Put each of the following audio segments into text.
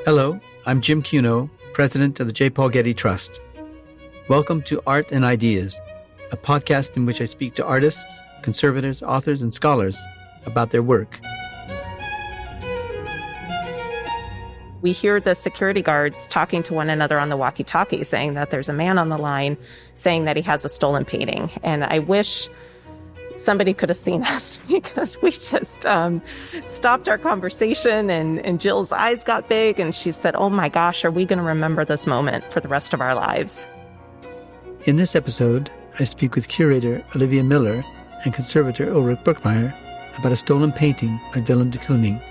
Hello, I'm Jim Cuno, president of the J. Paul Getty Trust. Welcome to Art and Ideas, a podcast in which I speak to artists, conservators, authors, and scholars about their work. We hear the security guards talking to one another on the walkie-talkie, saying that there's a man on the line saying that he has a stolen painting. And I wish somebody could have seen us because we just stopped our conversation and Jill's eyes got big and she said, "Oh my gosh, are we going to remember this moment for the rest of our lives?" In this episode, I speak with curator Olivia Miller and conservator Ulrich Birkmeyer about a stolen painting by Willem de Kooning.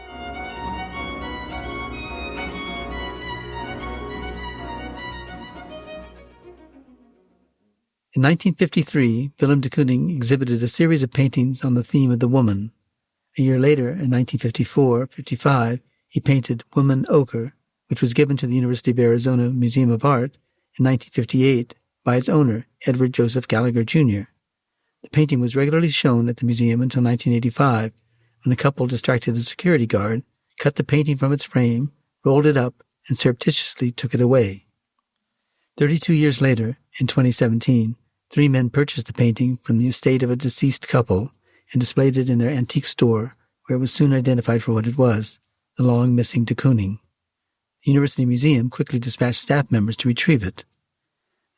In 1953, Willem de Kooning exhibited a series of paintings on the theme of the woman. A year later, in 1954-55, he painted Woman-Ochre, which was given to the University of Arizona Museum of Art in 1958 by its owner, Edward Joseph Gallagher, Jr. The painting was regularly shown at the museum until 1985, when a couple distracted a security guard, cut the painting from its frame, rolled it up, and surreptitiously took it away. 32 years later, in 2017, 3 men purchased the painting from the estate of a deceased couple and displayed it in their antique store, where it was soon identified for what it was, the long-missing de Kooning. The University Museum quickly dispatched staff members to retrieve it.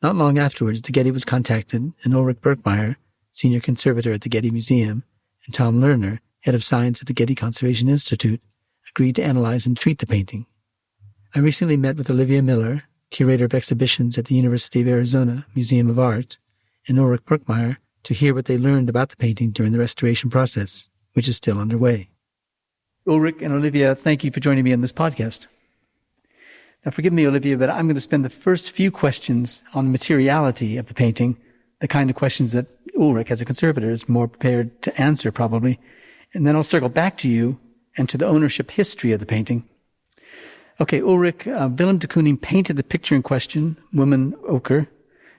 Not long afterwards, the Getty was contacted, and Ulrich Birkmeyer, senior conservator at the Getty Museum, and Tom Lerner, head of science at the Getty Conservation Institute, agreed to analyze and treat the painting. I recently met with Olivia Miller, curator of exhibitions at the University of Arizona Museum of Art, and Ulrich Birkmeyer to hear what they learned about the painting during the restoration process, which is still underway. Ulrich and Olivia, thank you for joining me on this podcast. Now, forgive me, Olivia, but I'm going to spend the first few questions on the materiality of the painting, the kind of questions that Ulrich, as a conservator, is more prepared to answer, probably. And then I'll circle back to you and to the ownership history of the painting. Okay, Ulrich, Willem de Kooning painted the picture in question, Woman-Ochre,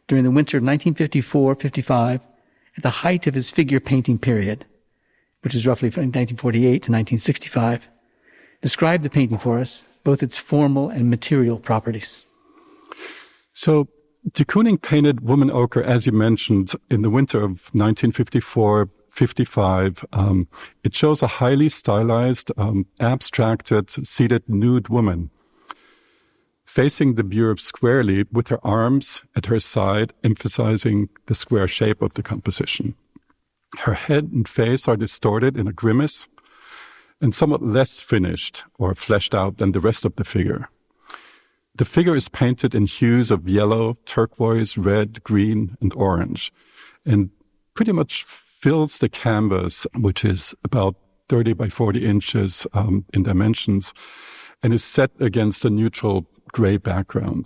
during the winter of 1954-55, at the height of his figure painting period, which is roughly from 1948 to 1965. Describe the painting for us, both its formal and material properties. So, de Kooning painted Woman-Ochre, as you mentioned, in the winter of 1954-55. It shows a highly stylized, abstracted, seated nude woman facing the viewer squarely with her arms at her side, emphasizing the square shape of the composition. Her head and face are distorted in a grimace and somewhat less finished or fleshed out than the rest of the figure. The figure is painted in hues of yellow, turquoise, red, green, and orange, and pretty much fills the canvas, which is about 30 by 40 inches in dimensions, and is set against a neutral gray background.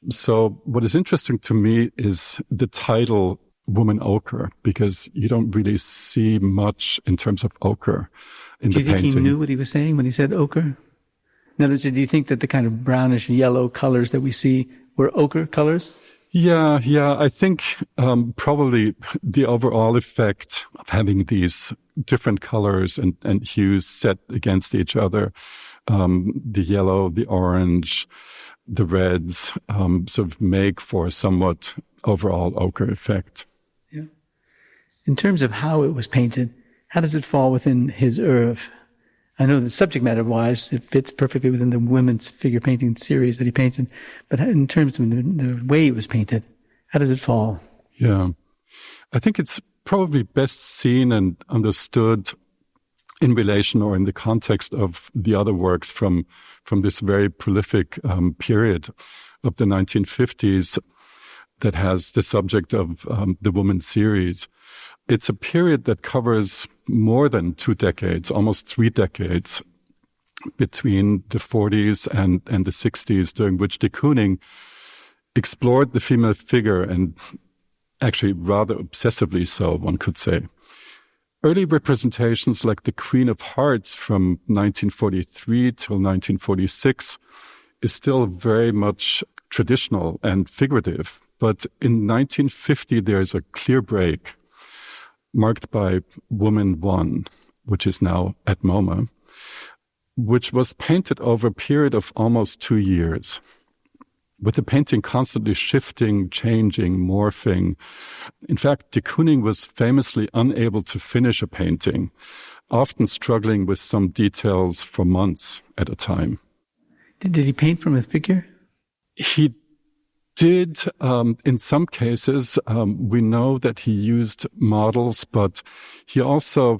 So what is interesting to me is the title Woman-Ochre, because you don't really see much in terms of ochre in the painting. Do you think he knew what he was saying when he said ochre? In other words, do you think that the kind of brownish yellow colors that we see were ochre colors? Yeah. I think probably the overall effect of having these different colors and hues set against each other, the yellow, the orange, the reds, sort of make for a somewhat overall ochre effect. Yeah. In terms of how it was painted, how does it fall within his oeuvre? I know that subject matter-wise, it fits perfectly within the women's figure painting series that he painted, but in terms of the way it was painted, how does it fall? Yeah. I think it's probably best seen and understood in relation or in the context of the other works from this very prolific period of the 1950s that has the subject of the Woman series. It's a period that covers more than 2 decades, almost 3 decades, between the 40s and the 60s, during which de Kooning explored the female figure, and actually rather obsessively so, one could say. Early representations like the Queen of Hearts from 1943 till 1946 is still very much traditional and figurative. But in 1950, there's a clear break marked by Woman 1, which is now at MoMA, which was painted over a period of almost 2 years, with the painting constantly shifting, changing, morphing. In fact, de Kooning was famously unable to finish a painting, often struggling with some details for months at a time. Did he paint from a figure? He did. In some cases, we know that he used models, but he also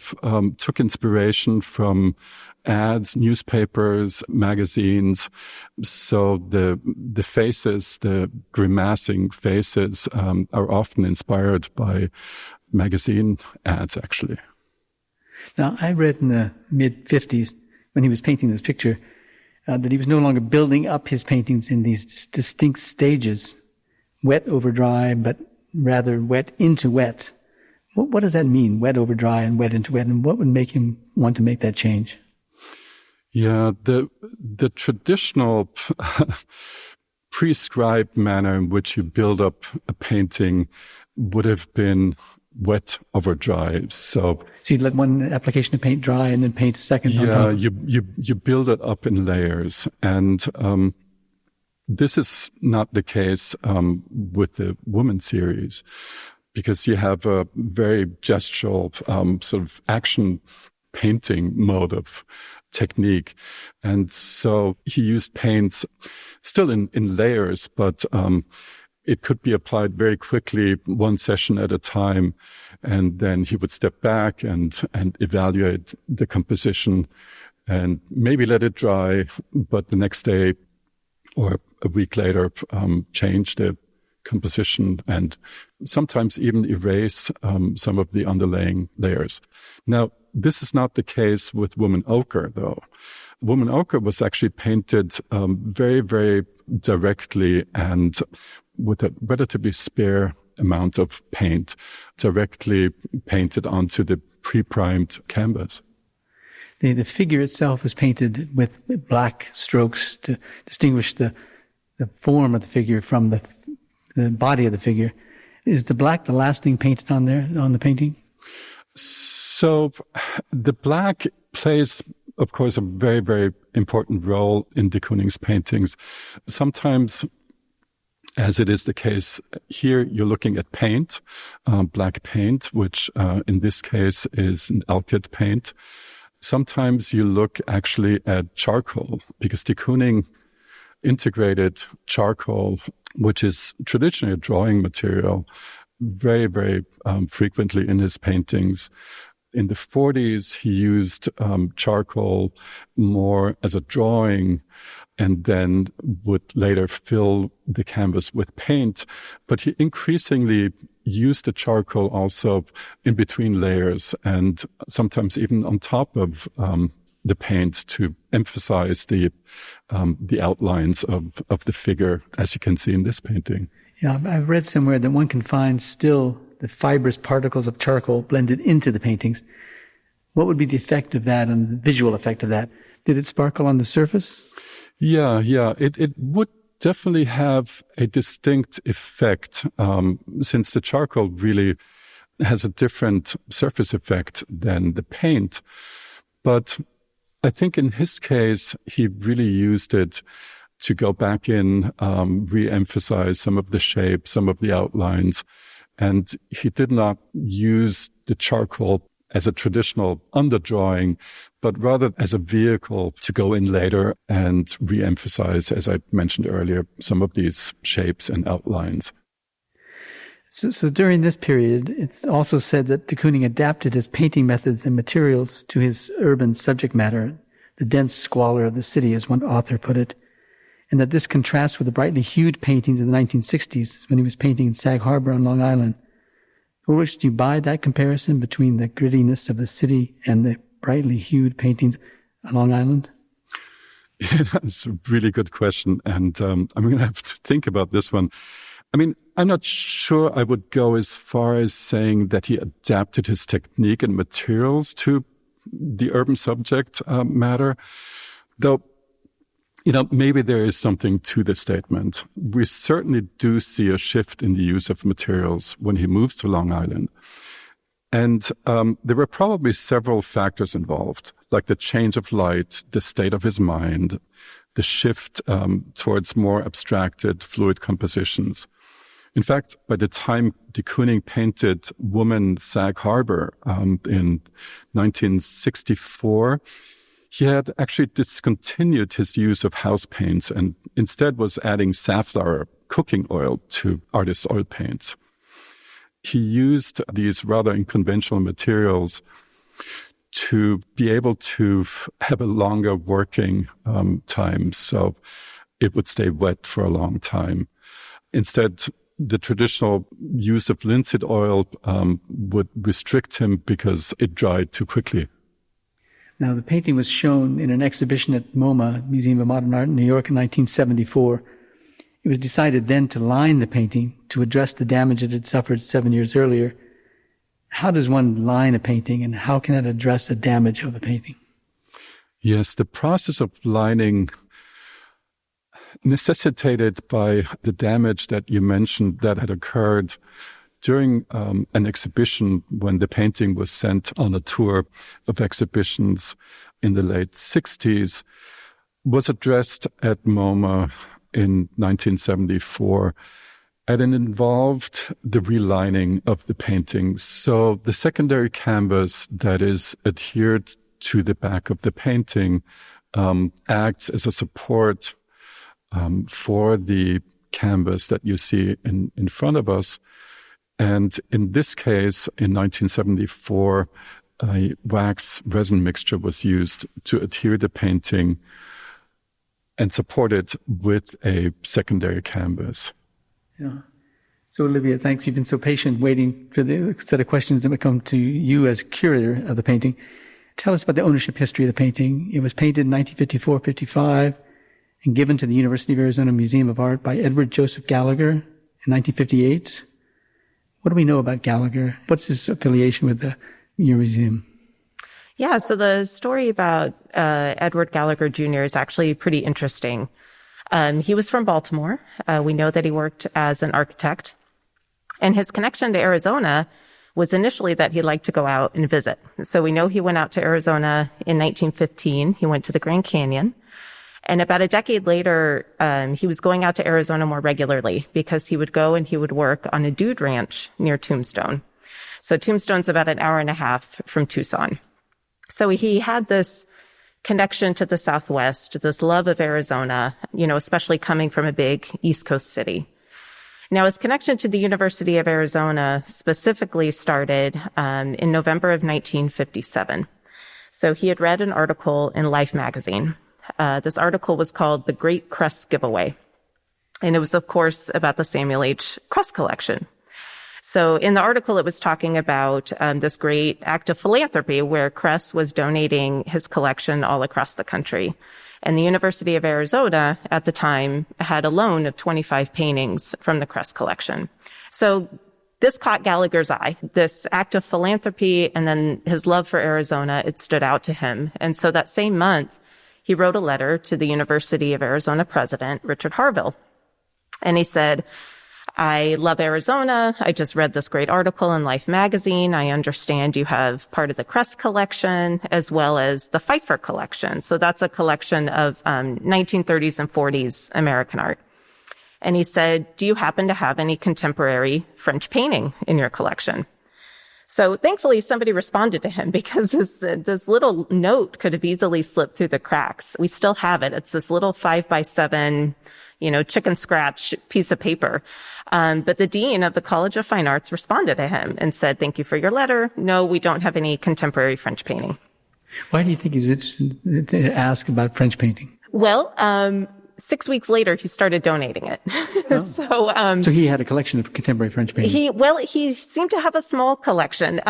took inspiration from ads, newspapers, magazines. So the faces, the grimacing faces, are often inspired by magazine ads, actually. Now, I read in the mid-50s, when he was painting this picture, that he was no longer building up his paintings in these distinct stages, wet over dry, but rather wet into wet. What does that mean, wet over dry and wet into wet? And what would make him want to make that change? Yeah, the traditional prescribed manner in which you build up a painting would have been wet over dry. So you'd let one application of paint dry and then paint a second on top? Yeah, you build it up in layers. And this is not the case with the Woman series, because you have a very gestural sort of action painting mode of technique. And so he used paints still in layers, but it could be applied very quickly, one session at a time. And then he would step back and evaluate the composition and maybe let it dry, but the next day or a week later, change the composition and sometimes even erase some of the underlying layers. Now, this is not the case with Woman-Ochre, though. Woman-Ochre was actually painted very, very directly and with a relatively spare amount of paint, directly painted onto the pre-primed canvas. The figure itself is painted with black strokes to distinguish the form of the figure from the body of the figure. Is the black the last thing painted on there, on the painting? So the black plays, of course, a very, very important role in de Kooning's paintings. Sometimes, as it is the case here, you're looking at paint, black paint, which in this case is an alkyd paint. Sometimes you look actually at charcoal, because de Kooning integrated charcoal, which is traditionally a drawing material, very, very frequently in his paintings. In the 40s, he used charcoal more as a drawing and then would later fill the canvas with paint. But he increasingly used the charcoal also in between layers and sometimes even on top of the paint to emphasize the outlines of the figure, as you can see in this painting. Yeah, I've read somewhere that one can find still the fibrous particles of charcoal blended into the paintings. What would be the effect of that and the visual effect of that? Did it sparkle on the surface? Yeah. It would definitely have a distinct effect, since the charcoal really has a different surface effect than the paint. But I think in his case, he really used it to go back in, re-emphasize some of the shapes, some of the outlines. And he did not use the charcoal as a traditional underdrawing, but rather as a vehicle to go in later and re-emphasize, as I mentioned earlier, some of these shapes and outlines. So during this period, it's also said that de Kooning adapted his painting methods and materials to his urban subject matter, the dense squalor of the city, as one author put it, and that this contrasts with the brightly hued paintings of the 1960s when he was painting in Sag Harbor on Long Island. Ulrich, do you buy that comparison between the grittiness of the city and the brightly hued paintings on Long Island? Yeah, that's a really good question, and I'm going to have to think about this one. I mean, I'm not sure I would go as far as saying that he adapted his technique and materials to the urban subject matter, though, maybe there is something to the statement. We certainly do see a shift in the use of materials when he moves to Long Island. And there were probably several factors involved. like the change of light, the state of his mind, the shift towards more abstracted, fluid compositions. In fact, by the time de Kooning painted Woman, Sag Harbor in 1964, he had actually discontinued his use of house paints and instead was adding safflower cooking oil to artist's oil paints. He used these rather unconventional materials to be able to have a longer working time, so it would stay wet for a long time. Instead, the traditional use of linseed oil would restrict him because it dried too quickly. Now, the painting was shown in an exhibition at MoMA, Museum of Modern Art in New York in 1974. It was decided then to line the painting to address the damage it had suffered 7 years earlier. How does one line a painting, and how can it address the damage of a painting? Yes, the process of lining, necessitated by the damage that you mentioned that had occurred during an exhibition when the painting was sent on a tour of exhibitions in the late 60s, was addressed at MoMA in 1974. And it involved the relining of the painting. So the secondary canvas that is adhered to the back of the painting acts as a support for the canvas that you see in front of us. And in this case, in 1974, a wax resin mixture was used to adhere the painting and support it with a secondary canvas. Yeah. So, Olivia, thanks. You've been so patient waiting for the set of questions that would come to you as curator of the painting. Tell us about the ownership history of the painting. It was painted in 1954-55 and given to the University of Arizona Museum of Art by Edward Joseph Gallagher in 1958. What do we know about Gallagher? What's his affiliation with your museum? Yeah, so the story about Edward Gallagher Jr. is actually pretty interesting. He was from Baltimore. We know that he worked as an architect. And his connection to Arizona was initially that he liked to go out and visit. So we know he went out to Arizona in 1915. He went to the Grand Canyon. And about a decade later, he was going out to Arizona more regularly because he would go and he would work on a dude ranch near Tombstone. So Tombstone's about an hour and a half from Tucson. So he had this connection to the Southwest, this love of Arizona, especially coming from a big East Coast city. Now, his connection to the University of Arizona specifically started in November of 1957. So he had read an article in Life magazine. This article was called The Great Crest Giveaway. And it was, of course, about the Samuel H. Crest collection. So in the article, it was talking about this great act of philanthropy where Crest was donating his collection all across the country. And the University of Arizona at the time had a loan of 25 paintings from the Crest collection. So this caught Gallagher's eye, this act of philanthropy and then his love for Arizona, it stood out to him. And so that same month, he wrote a letter to the University of Arizona president, Richard Harville. And he said, I love Arizona. I just read this great article in Life magazine. I understand you have part of the Crest collection as well as the Pfeiffer collection. So that's a collection of 1930s and 40s American art. And he said, do you happen to have any contemporary French painting in your collection? So thankfully, somebody responded to him because this little note could have easily slipped through the cracks. We still have it. It's this little 5x7, chicken scratch piece of paper. But the dean of the College of Fine Arts responded to him and said, thank you for your letter. No, we don't have any contemporary French painting. Why do you think he was interested to ask about French painting? Well, 6 weeks later, he started donating it. Oh. So he had a collection of contemporary French paintings. He seemed to have a small collection.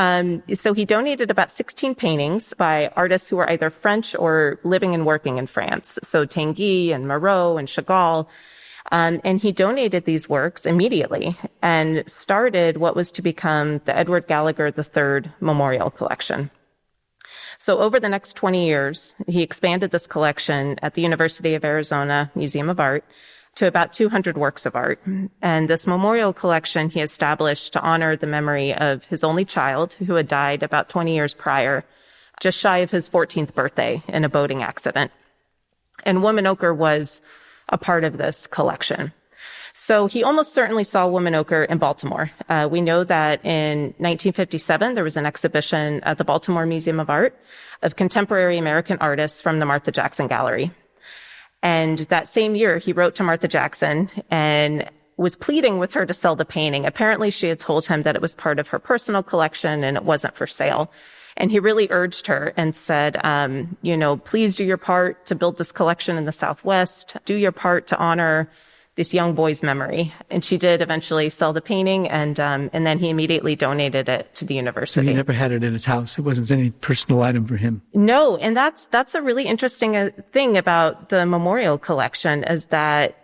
So he donated about 16 paintings by artists who were either French or living and working in France. So Tanguy and Marot and Chagall. And he donated these works immediately and started what was to become the Edward Gallagher III Memorial Collection. So over the next 20 years, he expanded this collection at the University of Arizona Museum of Art to about 200 works of art. And this memorial collection he established to honor the memory of his only child, who had died about 20 years prior, just shy of his 14th birthday in a boating accident. And Woman-Ochre was a part of this collection. So he almost certainly saw Woman-Ochre in Baltimore. We know that in 1957, there was an exhibition at the Baltimore Museum of Art of contemporary American artists from the Martha Jackson Gallery. And that same year, he wrote to Martha Jackson and was pleading with her to sell the painting. Apparently, she had told him that it was part of her personal collection and it wasn't for sale. And he really urged her and said, please do your part to build this collection in the Southwest. Do your part to honor this young boy's memory. And she did eventually sell the painting, and then he immediately donated it to the university. So he never had it in his house. It wasn't any personal item for him. No, and that's a really interesting thing about the memorial collection, is that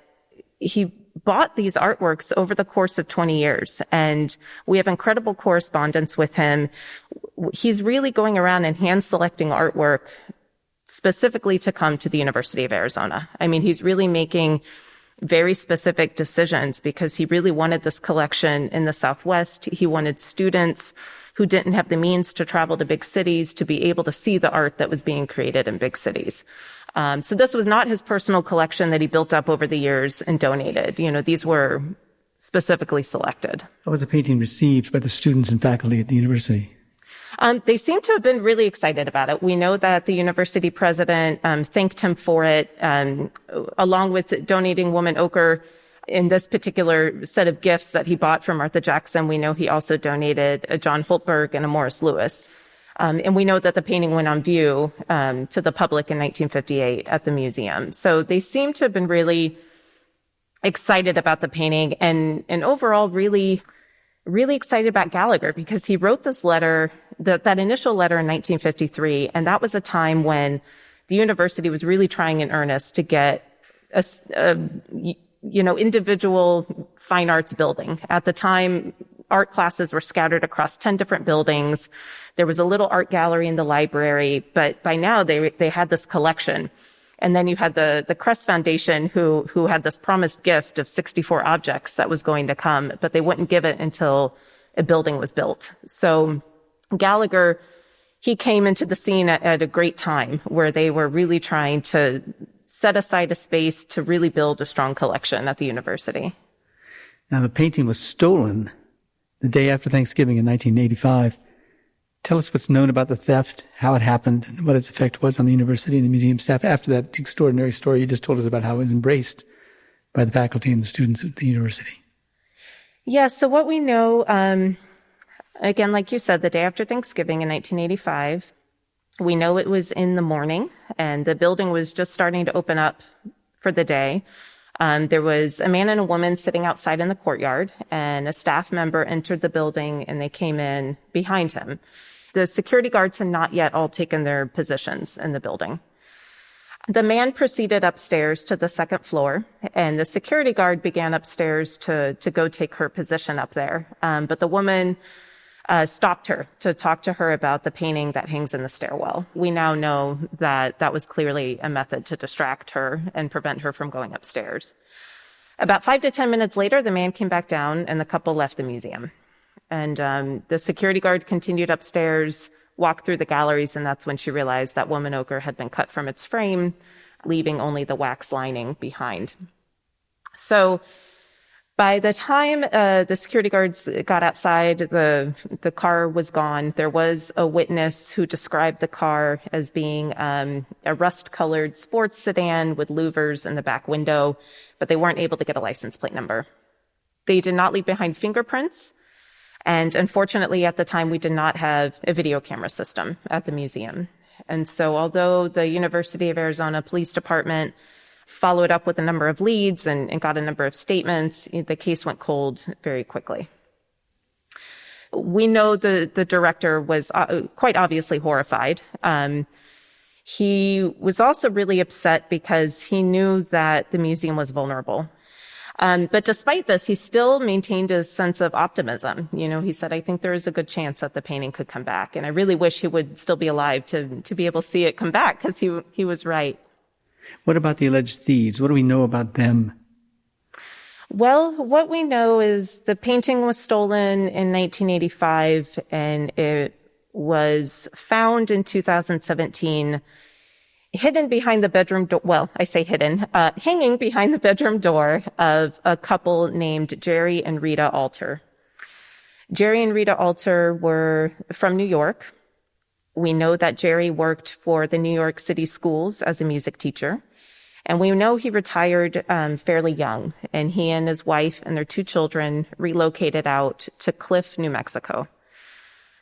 he bought these artworks over the course of 20 years. And we have incredible correspondence with him. He's really going around and hand selecting artwork specifically to come to the University of Arizona. I mean, he's really making very specific decisions because he really wanted this collection in the Southwest. He wanted students who didn't have the means to travel to big cities to be able to see the art that was being created in big cities. So this was not his personal collection that he built up over the years and donated. These were specifically selected. How was the painting received by the students and faculty at the university? They seem to have been really excited about it. We know that the university president thanked him for it, along with donating Woman-Ochre in this particular set of gifts that he bought from Martha Jackson. We know he also donated a John Holtberg and a Morris Lewis. And we know that the painting went on view to the public in 1958 at the museum. So they seem to have been really excited about the painting and overall really excited about Gallagher, because he wrote this letter, that initial letter in 1953, and that was a time when the university was really trying in earnest to get individual fine arts building. At the time, art classes were scattered across 10 different buildings. There was a little art gallery in the library, but by now they had this collection. And then you had the Crest Foundation who had this promised gift of 64 objects that was going to come, but they wouldn't give it until a building was built. So Gallagher, he came into the scene at a great time where they were really trying to set aside a space to really build a strong collection at the university. Now, the painting was stolen the day after Thanksgiving in 1985. Tell us what's known about the theft, how it happened, and what its effect was on the university and the museum staff after that extraordinary story you just told us about how it was embraced by the faculty and the students at the university. Yeah, so what we know, again, like you said, the day after Thanksgiving in 1985, we know it was in the morning, and the building was just starting to open up for the day. There was a man and a woman sitting outside in the courtyard, and a staff member entered the building, and they came in behind him. The security guards had not yet all taken their positions in the building. The man proceeded upstairs to the second floor, and the security guard began upstairs to go take her position up there. But the woman stopped her to talk to her about the painting that hangs in the stairwell. We now know that that was clearly a method to distract her and prevent her from going upstairs. About 5 to 10 minutes later, the man came back down and the couple left the museum. And the security guard continued upstairs, walked through the galleries, and that's when she realized that Woman-Ochre had been cut from its frame, leaving only the wax lining behind. So by the time the security guards got outside, the car was gone. There was a witness who described the car as being a rust-colored sports sedan with louvers in the back window, but they weren't able to get a license plate number. They did not leave behind fingerprints, and unfortunately at the time we did not have a video camera system at the museum. And so although the University of Arizona Police Department followed up with a number of leads and got a number of statements, the case went cold very quickly. We know the director was quite obviously horrified. He was also really upset because he knew that the museum was vulnerable. But despite this, he still maintained a sense of optimism. He said, I think there is a good chance that the painting could come back. And I really wish he would still be alive to be able to see it come back, because he was right. What about the alleged thieves? What do we know about them? Well, what we know is the painting was stolen in 1985, and it was found in 2017 hidden behind the bedroom door. Well, I say hidden, hanging behind the bedroom door of a couple named Jerry and Rita Alter. Jerry and Rita Alter were from New York. We know that Jerry worked for the New York City schools as a music teacher. And we know he retired fairly young. And he and his wife and their 2 children relocated out to Cliff, New Mexico.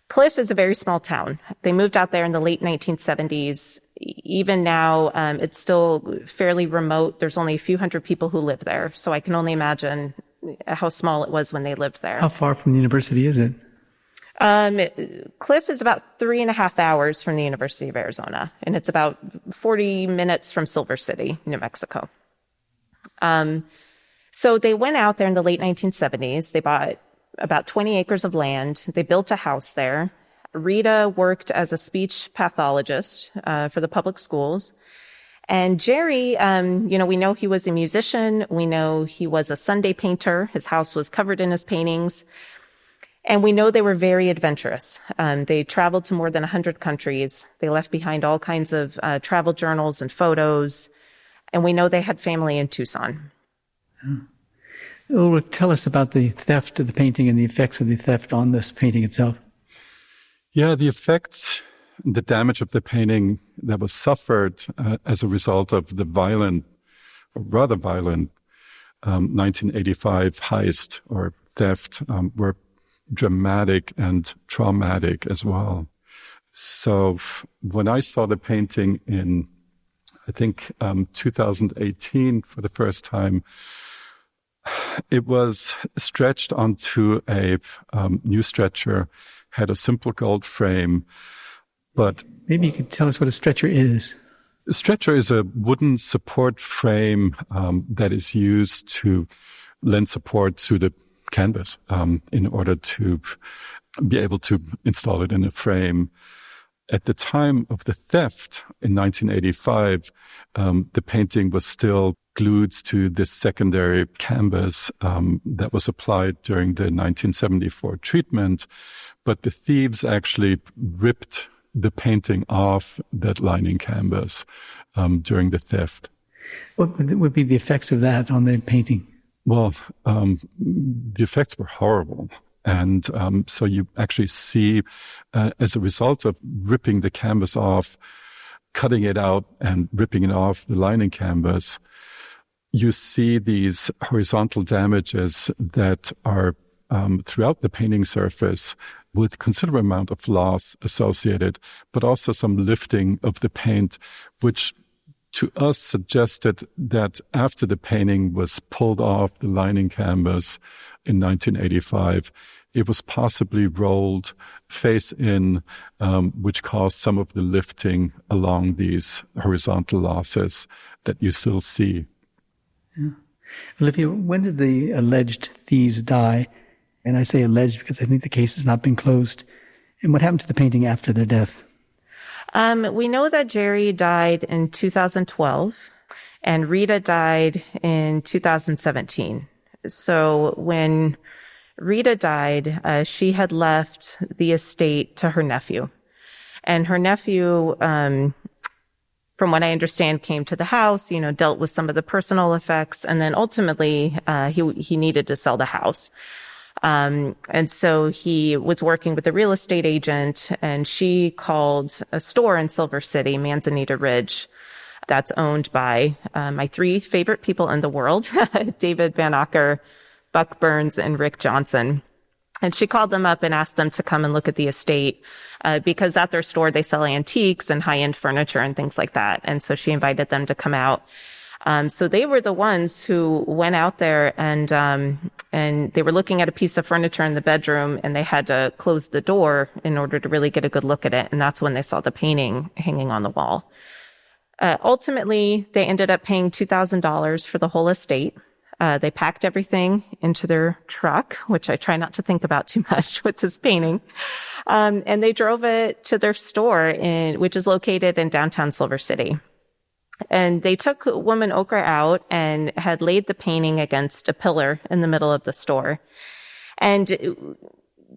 Cliff is a very small town. They moved out there in the late 1970s. Even now, it's still fairly remote. There's only a few hundred people who live there. So I can only imagine how small it was when they lived there. How far from the university is it? Cliff is about 3.5 hours from the University of Arizona, and it's about 40 minutes from Silver City, New Mexico. So they went out there in the late 1970s. They bought about 20 acres of land. They built a house there. Rita worked as a speech pathologist for the public schools. And Jerry, we know he was a musician. We know he was a Sunday painter. His house was covered in his paintings. And we know they were very adventurous. They traveled to more than 100 countries. They left behind all kinds of travel journals and photos. And we know they had family in Tucson. Oh, tell us about the theft of the painting and the effects of the theft on this painting itself. Yeah, the effects, the damage of the painting that was suffered as a result of the rather violent 1985 heist or theft were dramatic and traumatic as well. So when I saw the painting in, I think, 2018 for the first time, it was stretched onto a new stretcher, had a simple gold frame, but... Maybe you could tell us what a stretcher is. A stretcher is a wooden support frame that is used to lend support to the canvas in order to be able to install it in a frame. At the time of the theft in 1985, the painting was still glued to this secondary canvas that was applied during the 1974 treatment, but the thieves actually ripped the painting off that lining canvas during the theft. What would be the effects of that on the painting? Well, the effects were horrible. And so you actually see, as a result of ripping the canvas off, cutting it out and ripping it off the lining canvas, you see these horizontal damages that are throughout the painting surface with considerable amount of loss associated, but also some lifting of the paint, which to us suggested that after the painting was pulled off the lining canvas in 1985, it was possibly rolled face in, which caused some of the lifting along these horizontal losses that you still see. Yeah. Olivia, when did the alleged thieves die? And I say alleged because I think the case has not been closed. And what happened to the painting after their death? We know that Jerry died in 2012 and Rita died in 2017. So when Rita died, she had left the estate to her nephew. And her nephew, from what I understand, came to the house, dealt with some of the personal effects. And then ultimately, he needed to sell the house. And so he was working with a real estate agent, and she called a store in Silver City, Manzanita Ridge, that's owned by my 3 favorite people in the world, David Van Acker, Buck Burns, and Rick Johnson. And she called them up and asked them to come and look at the estate because at their store they sell antiques and high-end furniture and things like that. And so she invited them to come out. So they were the ones who went out there and they were looking at a piece of furniture in the bedroom, and they had to close the door in order to really get a good look at it. And that's when they saw the painting hanging on the wall. Ultimately, they ended up paying $2,000 for the whole estate. They packed everything into their truck, which I try not to think about too much with this painting. And they drove it to their store which is located in downtown Silver City. And they took Woman-Ochre out and had laid the painting against a pillar in the middle of the store. And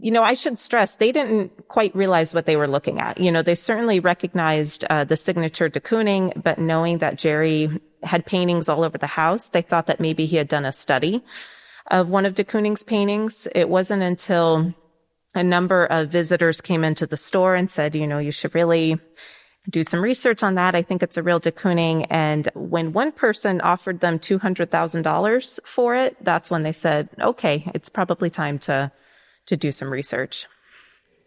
I should stress they didn't quite realize what they were looking at. They certainly recognized the signature de Kooning, but knowing that Jerry had paintings all over the house, they thought that maybe he had done a study of one of de Kooning's paintings. It wasn't until a number of visitors came into the store and said, you should really do some research on that. I think it's a real de Kooning. And when one person offered them $200,000 for it, that's when they said, okay, it's probably time to do some research.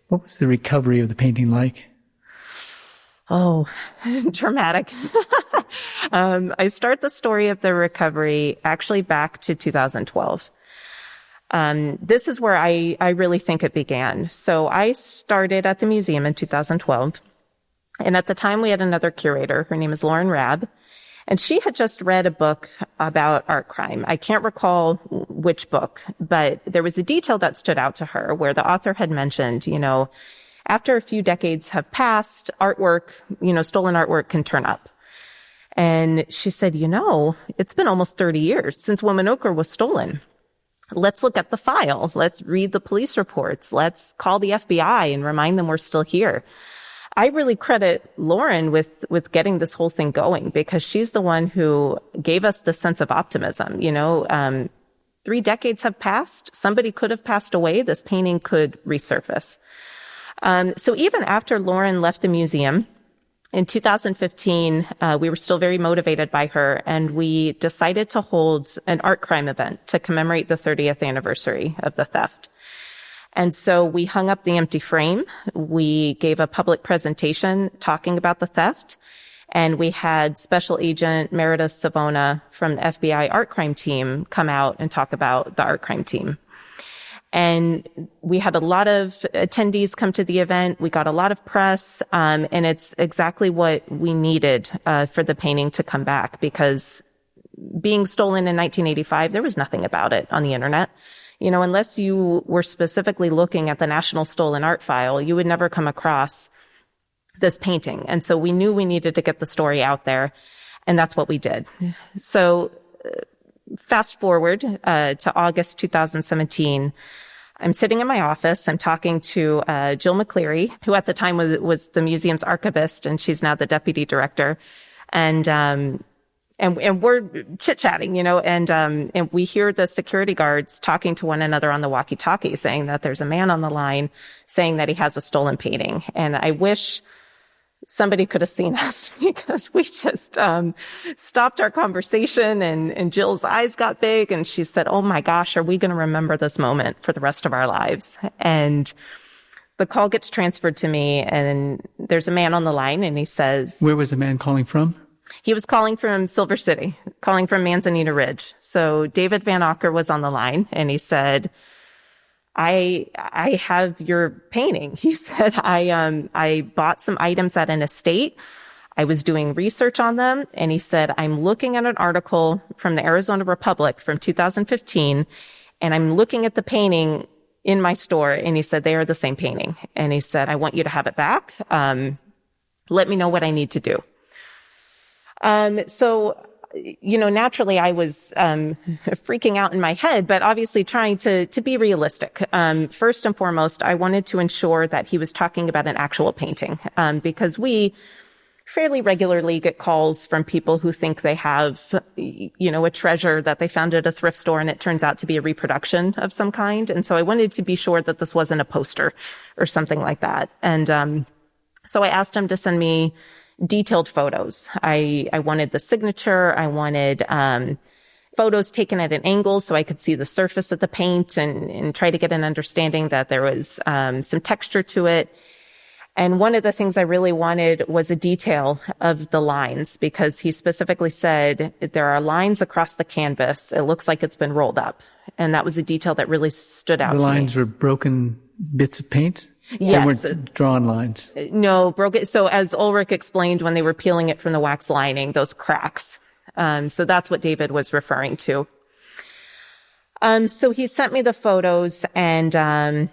What was the recovery of the painting like? Oh, dramatic. I start the story of the recovery actually back to 2012. This is where I really think it began. So I started at the museum in 2012. And at the time we had another curator. Her name is Lauren Rabb. And she had just read a book about art crime. I can't recall which book, but there was a detail that stood out to her where the author had mentioned, after a few decades have passed, artwork, stolen artwork can turn up. And she said, it's been almost 30 years since Woman-Ochre was stolen. Let's look at the file. Let's read the police reports. Let's call the FBI and remind them we're still here. I really credit Lauren with getting this whole thing going because she's the one who gave us the sense of optimism. 3 decades have passed. Somebody could have passed away. This painting could resurface. So even after Lauren left the museum in 2015, we were still very motivated by her, and we decided to hold an art crime event to commemorate the 30th anniversary of the theft. And so we hung up the empty frame. We gave a public presentation talking about the theft. And we had Special Agent Meredith Savona from the FBI art crime team come out and talk about the art crime team. And we had a lot of attendees come to the event. We got a lot of press. And it's exactly what we needed for the painting to come back, because being stolen in 1985, there was nothing about it on the internet. Unless you were specifically looking at the National Stolen Art File, you would never come across this painting. And so we knew we needed to get the story out there, and that's what we did. So fast forward to August 2017. I'm sitting in my office. I'm talking to Jill McCleary, who at the time was the museum's archivist, and she's now the deputy director. And we're chit-chatting, and we hear the security guards talking to one another on the walkie-talkie, saying that there's a man on the line saying that he has a stolen painting. And I wish somebody could have seen us because we just stopped our conversation, and Jill's eyes got big, and she said, "Oh my gosh, are we going to remember this moment for the rest of our lives?" And the call gets transferred to me, and there's a man on the line, and he says... Where was the man calling from? He was calling from Silver City, calling from Manzanita Ridge. So David Van Ocker was on the line, and he said, I have your painting. He said, I bought some items at an estate. I was doing research on them. And he said, I'm looking at an article from the Arizona Republic from 2015, and I'm looking at the painting in my store. And he said, they are the same painting. And he said, I want you to have it back. Let me know what I need to do. So, naturally I was, freaking out in my head, but obviously trying to be realistic. First and foremost, I wanted to ensure that he was talking about an actual painting, because we fairly regularly get calls from people who think they have, a treasure that they found at a thrift store, and it turns out to be a reproduction of some kind. And so I wanted to be sure that this wasn't a poster or something like that. And, so I asked him to send me detailed photos. I wanted the signature. I wanted photos taken at an angle so I could see the surface of the paint and try to get an understanding that there was some texture to it. And one of the things I really wanted was a detail of the lines, because he specifically said there are lines across the canvas. It looks like it's been rolled up. And that was a detail that really stood out to me. The lines were broken bits of paint? Yes. They weren't drawn lines? No, broken. So as Ulrich explained, when they were peeling it from the wax lining, those cracks. So that's what David was referring to. So he sent me the photos, and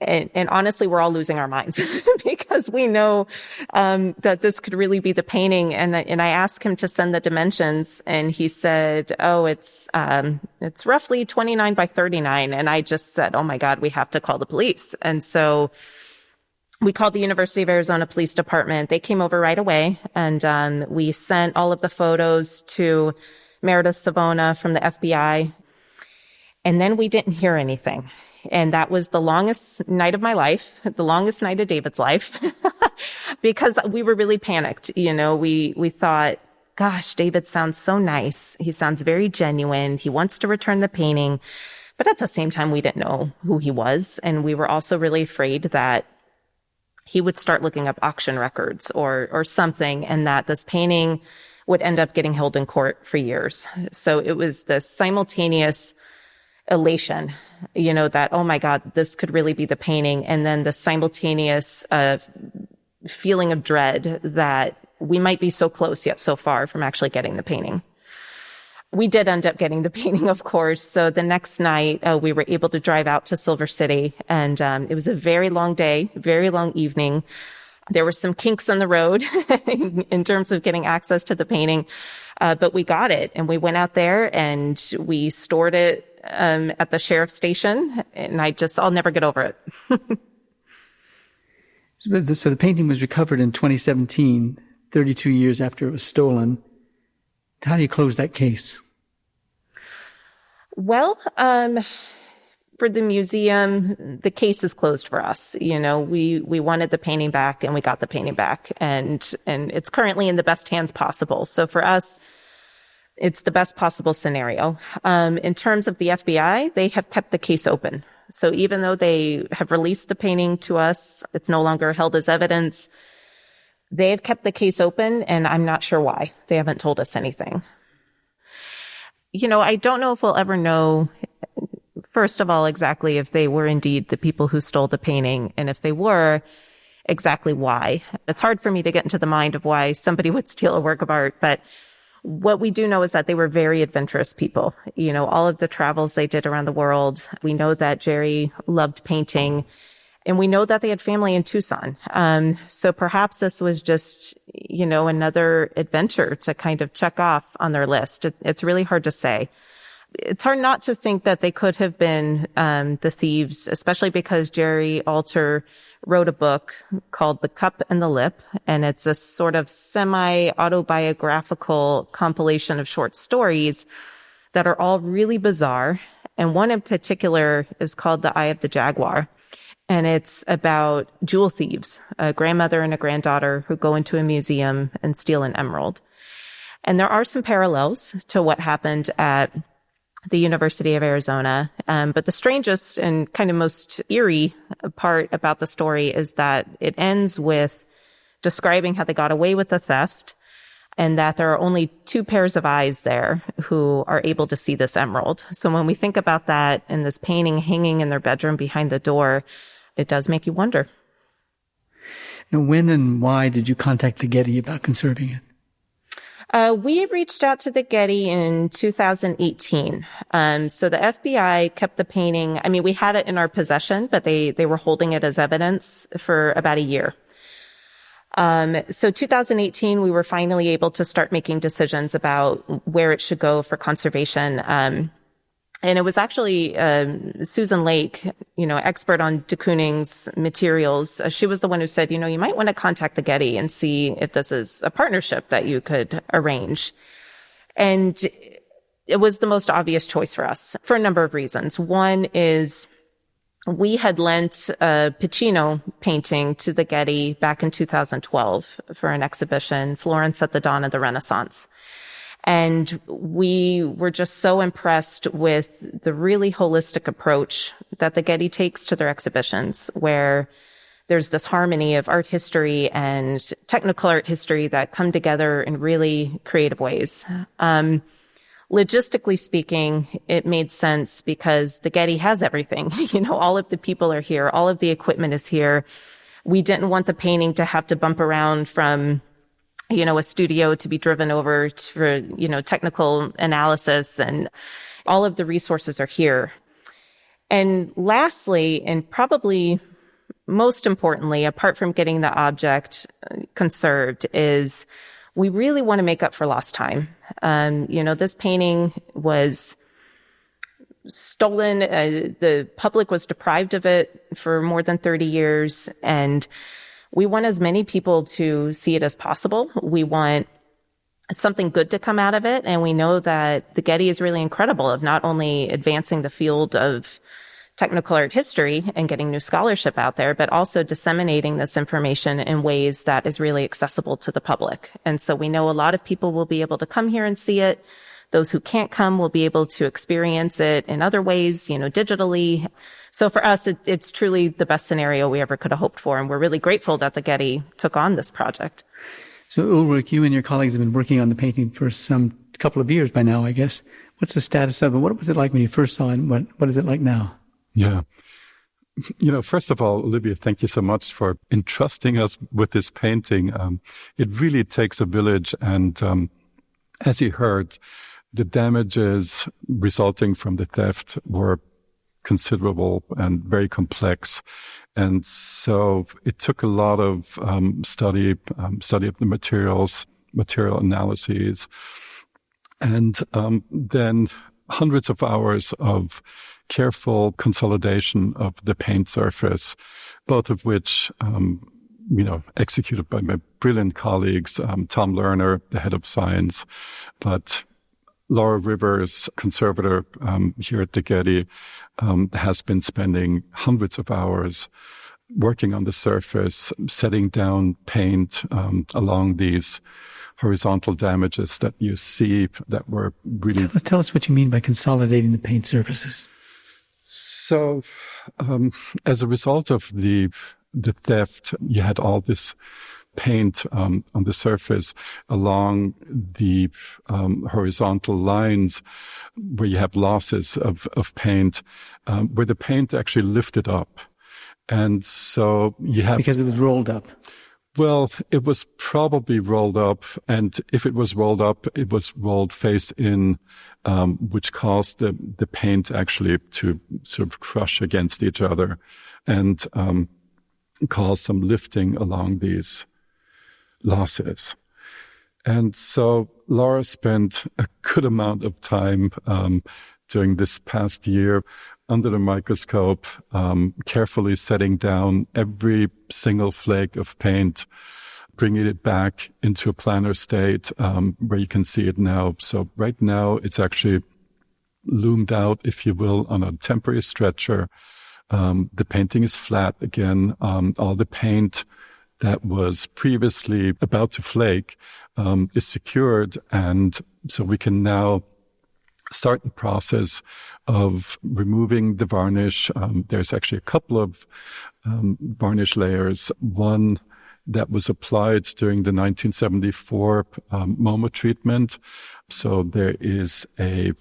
And honestly, we're all losing our minds because we know that this could really be the painting. And I asked him to send the dimensions, and he said, "Oh, it's roughly 29 by 39." And I just said, "Oh my God, we have to call the police." And so we called the University of Arizona Police Department. They came over right away, and we sent all of the photos to Meredith Savona from the FBI. And then we didn't hear anything. And that was the longest night of my life, the longest night of David's life, because we were really panicked. We thought, gosh, David sounds so nice. He sounds very genuine. He wants to return the painting. But at the same time, we didn't know who he was. And we were also really afraid that he would start looking up auction records or something, and that this painting would end up getting held in court for years. So it was this simultaneous elation, that, oh my God, this could really be the painting. And then the simultaneous feeling of dread that we might be so close yet so far from actually getting the painting. We did end up getting the painting, of course. So the next night, we were able to drive out to Silver City, and it was a very long day, very long evening. There were some kinks in the road in terms of getting access to the painting, but we got it, and we went out there and we stored it at the sheriff's station, and I'll never get over it. So the painting was recovered in 2017, 32 years after it was stolen. How do you close that case? Well, for the museum, the case is closed for us. We wanted the painting back, and we got the painting back, and it's currently in the best hands possible. So for us, it's the best possible scenario. In terms of the FBI, they have kept the case open. So even though they have released the painting to us, it's no longer held as evidence. They have kept the case open, and I'm not sure why. They haven't told us anything. I don't know if we'll ever know, first of all, exactly if they were indeed the people who stole the painting, and if they were, exactly why. It's hard for me to get into the mind of why somebody would steal a work of art, but what we do know is that they were very adventurous people. All of the travels they did around the world. We know that Jerry loved painting, and we know that they had family in Tucson. So perhaps this was just, another adventure to kind of check off on their list. It's really hard to say. It's hard not to think that they could have been the thieves, especially because Jerry Alter wrote a book called The Cup and the Lip, and it's a sort of semi-autobiographical compilation of short stories that are all really bizarre. And one in particular is called The Eye of the Jaguar. And it's about jewel thieves, a grandmother and a granddaughter who go into a museum and steal an emerald. And there are some parallels to what happened at the University of Arizona. But the strangest and kind of most eerie part about the story is that it ends with describing how they got away with the theft, and that there are only 2 pairs of eyes there who are able to see this emerald. So when we think about that and this painting hanging in their bedroom behind the door, it does make you wonder. Now, when and why did you contact the Getty about conserving it? We reached out to the Getty in 2018. So the FBI kept the painting. I mean, we had it in our possession, but they were holding it as evidence for about a year. So 2018, we were finally able to start making decisions about where it should go for conservation. And it was actually Susan Lake, expert on de Kooning's materials. She was the one who said, you might want to contact the Getty and see if this is a partnership that you could arrange. And it was the most obvious choice for us for a number of reasons. One is we had lent a Pacino painting to the Getty back in 2012 for an exhibition, Florence at the Dawn of the Renaissance. And we were just so impressed with the really holistic approach that the Getty takes to their exhibitions, where there's this harmony of art history and technical art history that come together in really creative ways. Logistically speaking, it made sense because the Getty has everything. All of the people are here. All of the equipment is here. We didn't want the painting to have to bump around from a studio to be driven over for, technical analysis, and all of the resources are here. And lastly, and probably most importantly, apart from getting the object conserved, is we really want to make up for lost time. This painting was stolen. The public was deprived of it for more than 30 years. And we want as many people to see it as possible. We want something good to come out of it. And we know that the Getty is really incredible of not only advancing the field of Technicolor history and getting new scholarship out there, but also disseminating this information in ways that is really accessible to the public. And so we know a lot of people will be able to come here and see it. Those who can't come will be able to experience it in other ways, digitally. So for us, it's truly the best scenario we ever could have hoped for. And we're really grateful that the Getty took on this project. So Ulrich, you and your colleagues have been working on the painting for some couple of years by now, I guess. What's the status of it? What was it like when you first saw it? And what is it like now? Yeah. First of all, Olivia, thank you so much for entrusting us with this painting. It really takes a village. And as you heard, the damages resulting from the theft were considerable and very complex. And so it took a lot of study of the material analyses, and then hundreds of hours of careful consolidation of the paint surface, both of which, executed by my brilliant colleagues, Tom Lerner, the head of science, but Laura Rivers, conservator here at the Getty, has been spending hundreds of hours working on the surface, setting down paint along these horizontal damages that you see that were really... Tell us what you mean by consolidating the paint surfaces. So, as a result of the theft, you had all this paint on the surface along the horizontal lines where you have losses of paint, where the paint actually lifted up. And so you have... Because it was rolled up. Well, it was probably rolled up, and if it was rolled up, it was rolled face in, which caused the paint actually to sort of crush against each other and cause some lifting along these losses. And so Laura spent a good amount of time during this past year under the microscope, carefully setting down every single flake of paint, bringing it back into a planar state where you can see it now. So right now it's actually loomed out, if you will, on a temporary stretcher. The painting is flat again. All the paint that was previously about to flake is secured, and so we can now start the process of removing the varnish. There's actually a couple of varnish layers. One that was applied during the 1974 MoMA treatment. So there is a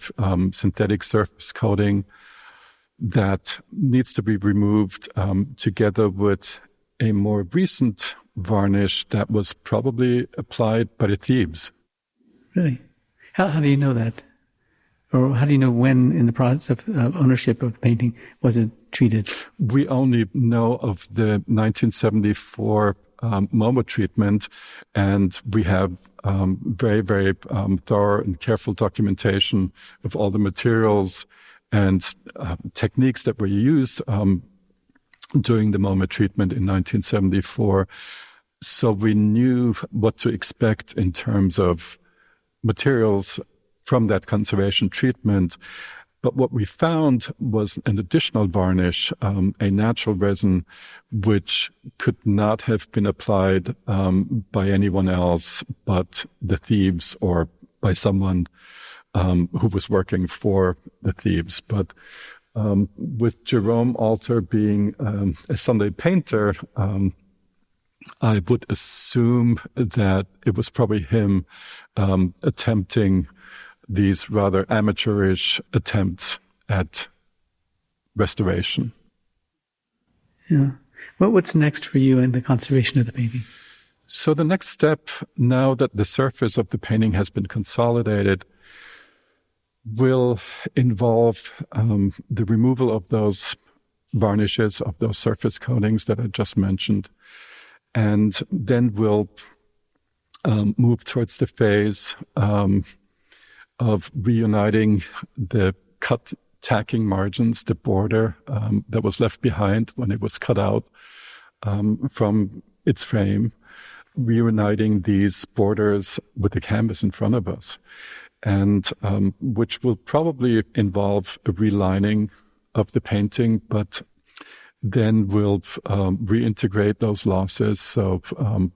synthetic surface coating that needs to be removed together with a more recent varnish that was probably applied by the thieves. Really? How do you know that? Or how do you know when in the process of ownership of the painting was it treated? We only know of the 1974 MoMA treatment, and we have very, very thorough and careful documentation of all the materials and techniques that were used during the MoMA treatment in 1974. So we knew what to expect in terms of materials from that conservation treatment. But what we found was an additional varnish, a natural resin, which could not have been applied by anyone else but the thieves or by someone who was working for the thieves. But with Jerome Alter being a Sunday painter, I would assume that it was probably him attempting these rather amateurish attempts at restoration. Yeah. What's next for you in the conservation of the painting? So the next step, now that the surface of the painting has been consolidated, will involve the removal of those varnishes of those surface coatings that I just mentioned. And then we'll move towards the phase of reuniting the cut tacking margins, the border that was left behind when it was cut out from its frame, reuniting these borders with the canvas in front of us, and which will probably involve a relining of the painting, but then we'll reintegrate those losses, so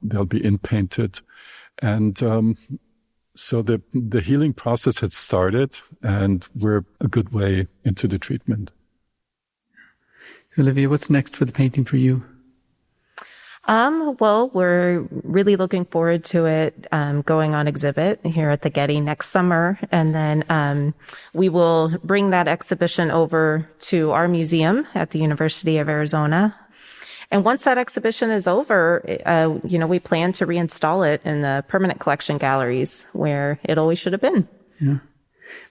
they'll be in-painted. And so the healing process had started, and we're a good way into the treatment. Olivia, what's next for the painting for you? Well, we're really looking forward to it going on exhibit here at the Getty next summer. And then we will bring that exhibition over to our museum at the University of Arizona. And once that exhibition is over, we plan to reinstall it in the permanent collection galleries where it always should have been. Yeah.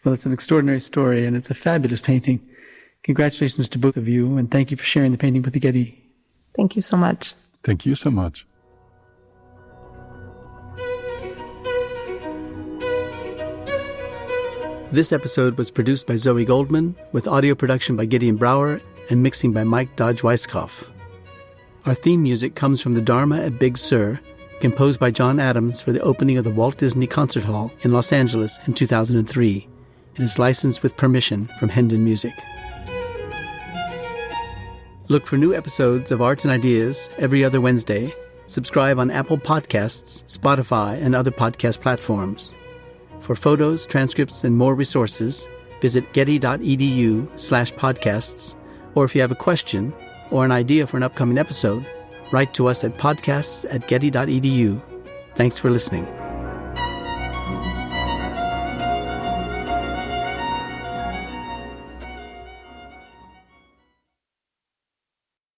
Well, it's an extraordinary story, and it's a fabulous painting. Congratulations to both of you, and thank you for sharing the painting with the Getty. Thank you so much. Thank you so much. This episode was produced by Zoe Goldman, with audio production by Gideon Brower and mixing by Mike Dodge-Weisskopf. Our theme music comes from the Dharma at Big Sur, composed by John Adams for the opening of the Walt Disney Concert Hall in Los Angeles in 2003, and is licensed with permission from Hendon Music. Look for new episodes of Arts and Ideas every other Wednesday. Subscribe on Apple Podcasts, Spotify, and other podcast platforms. For photos, transcripts, and more resources, visit getty.edu/podcasts, or if you have a question or an idea for an upcoming episode, write to us at podcasts@getty.edu. Thanks for listening.